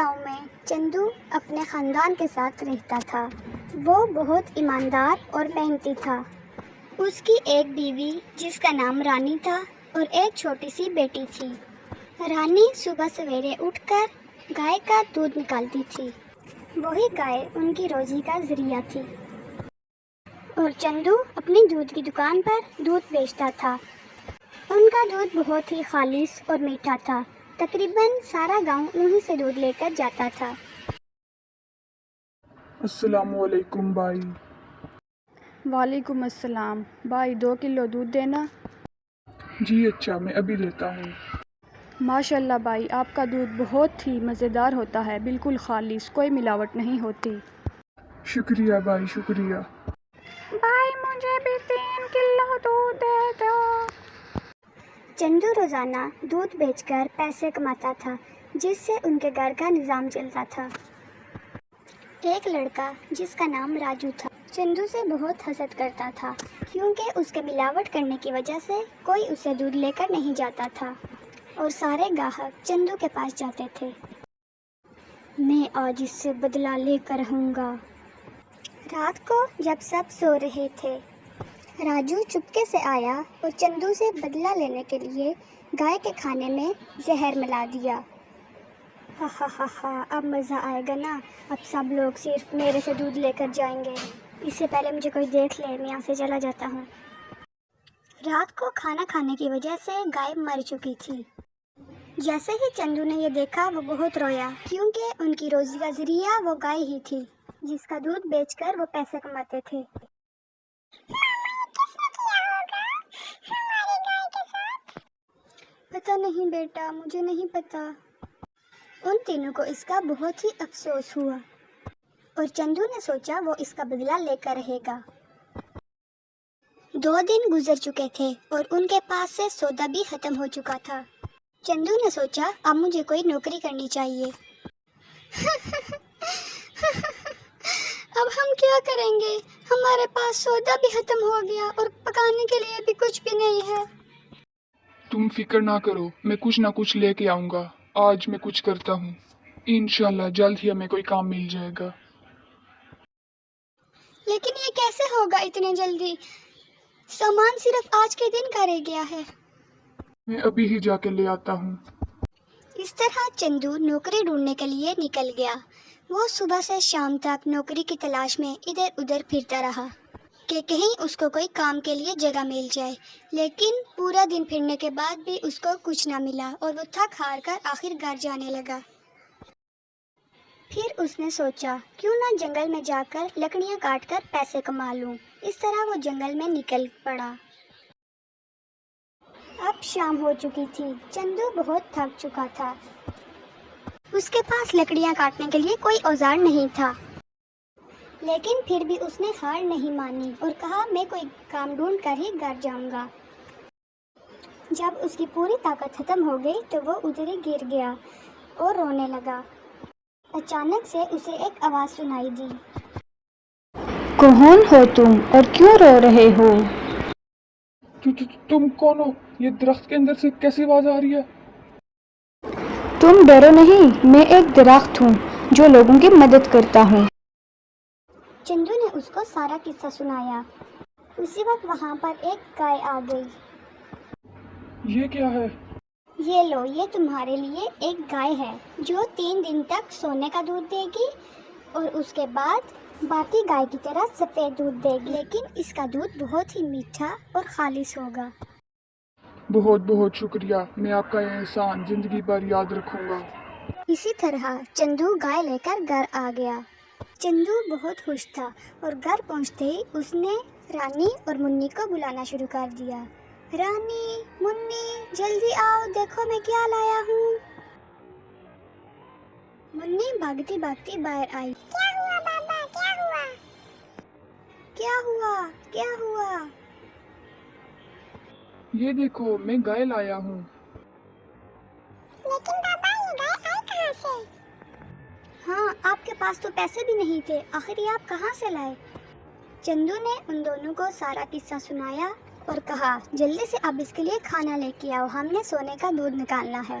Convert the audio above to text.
گاؤں میں چندو اپنے خاندان کے ساتھ رہتا تھا۔ وہ بہت ایماندار اور محنتی تھا۔ اس کی ایک بیوی جس کا نام رانی تھا اور ایک چھوٹی سی بیٹی تھی۔ رانی صبح سویرے اٹھ کر گائے کا دودھ نکالتی تھی۔ وہی گائے ان کی روزی کا ذریعہ تھی۔ اور چندو اپنی دودھ کی دکان پر دودھ بیچتا تھا۔ ان کا دودھ بہت ہی خالص اور میٹھا تھا۔ تقریباً سارا گاؤں انہی سے دودھ لے کر جاتا تھا۔ السلام علیکم بھائی۔ وعلیکم السلام۔ بھائی 2 کلو دودھ دینا۔ جی اچھا، میں ابھی دیتا ہوں۔ ماشاءاللہ بھائی، آپ کا دودھ بہت ہی مزیدار ہوتا ہے، بالکل خالص، کوئی ملاوٹ نہیں ہوتی۔ شکریہ بھائی، شکریہ۔ بھائی مجھے بھی 3 کلو دودھ دے دو۔ چندو روزانہ دودھ بیچ کر پیسے کماتا تھا، جس سے ان کے گھر کا نظام چلتا تھا۔ ایک لڑکا جس کا نام راجو تھا چندو سے بہت حسد کرتا تھا، کیونکہ اس کے ملاوٹ کرنے کی وجہ سے کوئی اسے دودھ لے کر نہیں جاتا تھا اور سارے گاہک چندو کے پاس جاتے تھے۔ میں آج اس سے بدلہ لے کر رہوں گا۔ رات کو جب سب سو رہے تھے، راجو چپکے سے آیا اور چندو سے بدلہ لینے کے لیے گائے کے کھانے میں زہر ملا دیا۔ ہا ہا ہا ہا، اب مزہ آئے گا نا، اب سب لوگ صرف میرے سے دودھ لے کر جائیں گے۔ اس سے پہلے مجھے کوئی دیکھ لے، میں یہاں سے چلا جاتا ہوں۔ رات کو کھانا کھانے کی وجہ سے گائے مر چکی تھی۔ جیسے ہی چندو نے یہ دیکھا وہ بہت رویا، کیونکہ ان کی روزی کا ذریعہ وہ گائے ہی تھی، جس کا دودھ بیچ کر وہ پیسے کماتے تھے۔ پتہ نہیں بیٹا، مجھے نہیں پتا۔ ان تینوں کو اس کا بہت ہی افسوس ہوا اور چندو نے سوچا وہ اس کا بدلہ لے کر رہے گا۔ 2 دن گزر چکے تھے اور ان کے پاس سے سودا بھی ختم ہو چکا تھا۔ چندو نے سوچا اب مجھے کوئی نوکری کرنی چاہیے۔ اب ہم کیا کریں گے؟ ہمارے پاس سودا بھی ختم ہو گیا اور پکانے کے لیے بھی کچھ بھی نہیں ہے۔ تم فکر نہ کرو، میں کچھ نہ کچھ لے کے آؤں گا۔ آج میں کچھ کرتا ہوں، انشاءاللہ جلد ہی ہمیں کوئی کام مل جائے گا۔ لیکن یہ کیسے ہوگا اتنے جلدی؟ سامان صرف آج کے دن کا رہ گیا ہے۔ میں ابھی ہی جا کے لے آتا ہوں۔ اس طرح چندو نوکری ڈھونڈنے کے لیے نکل گیا۔ وہ صبح سے شام تک نوکری کی تلاش میں ادھر ادھر پھرتا رہا کہ کہیں اس کو کوئی کام کے لیے جگہ مل جائے، لیکن پورا دن پھرنے کے بعد بھی اس کو کچھ نہ ملا اور وہ تھک ہار کر آخر گھر جانے لگا۔ پھر اس نے سوچا کیوں نہ جنگل میں جا کر لکڑیاں کاٹ کر پیسے کما لوں۔ اس طرح وہ جنگل میں نکل پڑا۔ اب شام ہو چکی تھی۔ چندو بہت تھک چکا تھا۔ اس کے پاس لکڑیاں کاٹنے کے لیے کوئی اوزار نہیں تھا، لیکن پھر بھی اس نے ہار نہیں مانی اور کہا میں کوئی کام ڈھونڈ کر ہی گھر جاؤں گا۔ جب اس کی پوری طاقت ختم ہو گئی تو وہ ادھر ہی گر گیا اور رونے لگا۔ اچانک سے اسے ایک آواز سنائی دی۔ کون ہو تم اور کیوں رو رہے ہو؟ تم کون ہو؟ یہ درخت کے اندر سے کیسی آواز آ رہی ہے؟ تم ڈرو نہیں، میں ایک درخت ہوں جو لوگوں کی مدد کرتا ہوں۔ چندو نے اس کو سارا قصہ سنایا۔ اسی وقت وہاں پر ایک گائے آ گئی۔ یہ کیا ہے؟ یہ لو، یہ تمہارے لیے ایک گائے ہے جو 3 دن تک سونے کا دودھ دے گی اور اس کے بعد باقی گائے کی طرح سفید دودھ دے گی، لیکن اس کا دودھ بہت ہی میٹھا اور خالص ہوگا۔ بہت بہت شکریہ، میں آپ کا یہ احسان زندگی بھر یاد رکھوں گا۔ اسی طرح چندو گائے لے کر گھر آ گیا۔ چندو بہت خوش تھا اور گھر پہنچتے ہی اس نے رانی اور منی کو بلانا شروع کر دیا۔ رانی، منی، جلدی آؤ، دیکھو میں کیا لایا ہوں۔ منی بھاگتی بھاگتی باہر آئی۔ کیا ہوا بابا، کیا ہوا؟ کیا ہوا؟ کیا ہوا؟ یہ دیکھو، میں گائے لایا ہوں۔ لیکن بابا، یہ گائے آئی کہاں سے؟ ہاں، آپ کے پاس تو پیسے بھی نہیں تھے، آخر یہ آپ کہاں سے لائے؟ چندو نے ان دونوں کو سارا قصہ سنایا اور کہا جلدی سے اب اس کے لیے کھانا لے کے آؤ، ہم نے سونے کا دودھ نکالنا ہے۔